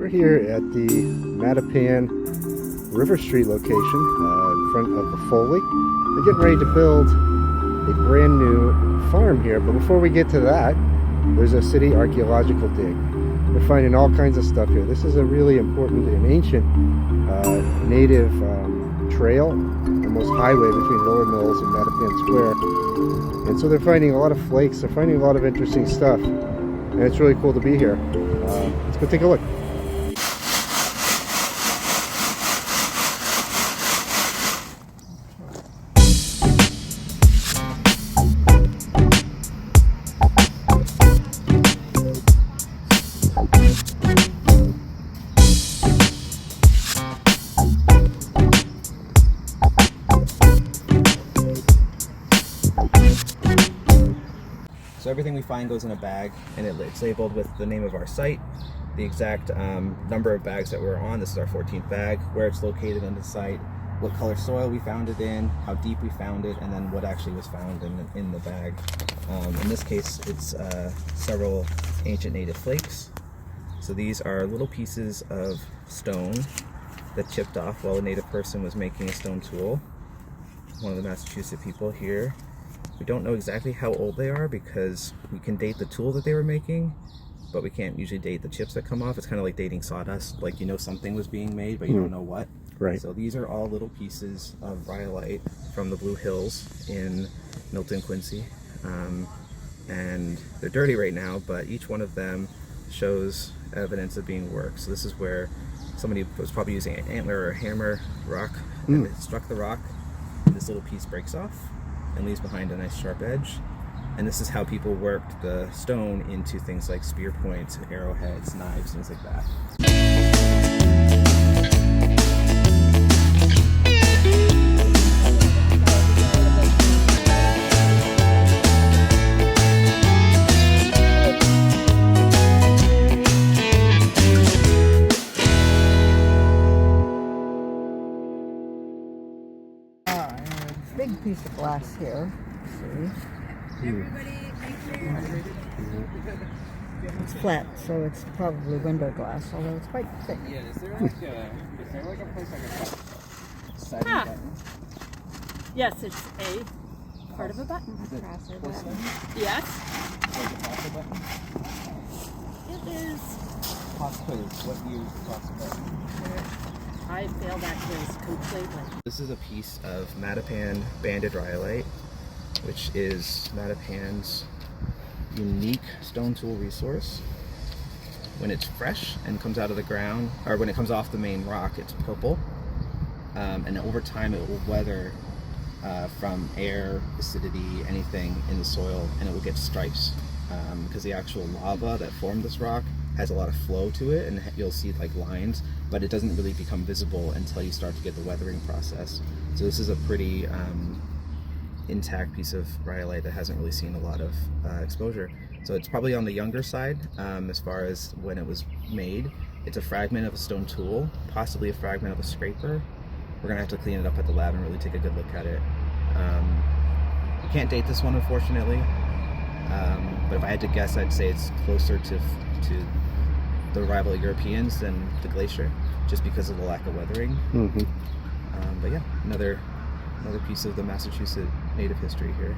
We're here at the Mattapan River Street location in front of the Foley. They're getting ready to build a brand new farm here, but before we get to that, there's a city archaeological dig. We're finding all kinds of stuff here. This is a really important and ancient native trail, almost highway between Lower Mills and Mattapan Square. And so they're finding a lot of flakes, they're finding a lot of interesting stuff, and it's really cool to be here. Let's go take a look. So everything we find goes in a bag, and it's labeled with the name of our site, the exact number of bags that we're on. This is our 14th bag, where it's located on the site, what color soil we found it in, how deep we found it, and then what actually was found in the bag. In this case, it's several ancient native flakes. So these are little pieces of stone that chipped off while a native person was making a stone tool. One of the Massachusetts people here. We don't know exactly how old they are because we can date the tool that they were making, but we can't usually date the chips that come off. It's kind of like dating sawdust, like you know something was being made, but you don't know what. Right. So these are all little pieces of rhyolite from the Blue Hills in Milton, Quincy. And they're dirty right now, but each one of them shows evidence of being worked. So this is where somebody was probably using an antler or a hammer rock, and it struck the rock, and this little piece breaks off and leaves behind a nice sharp edge. And this is how people worked the stone into things like spear points, arrowheads, knives, things like that. Big piece of glass here. See? It's flat, so it's probably window glass, although it's quite thick. Yeah, is there like a place I can setting button? Yes, it's a part of a button. Is it button? Yes, Like a pasta button? it is. Pasta is what you use the pasta button. I failed that quiz completely. This is a piece of Mattapan banded rhyolite, which is Mattapan's unique stone tool resource. When it's fresh and comes out of the ground, or when it comes off the main rock, it's purple. And over time it will weather from air, acidity, anything in the soil, and it will get stripes. Because the actual lava that formed this rock has a lot of flow to it, and you'll see like lines, but it doesn't really become visible until you start to get the weathering process. So this is a pretty intact piece of rhyolite that hasn't really seen a lot of exposure. So it's probably on the younger side as far as when it was made. It's a fragment of a stone tool, possibly a fragment of a scraper. We're gonna have to clean it up at the lab and really take a good look at it. We can't date this one, unfortunately, but if I had to guess, I'd say it's closer to the rival Europeans than the glacier, just because of the lack of weathering. But yeah, another piece of the Massachusetts native history here.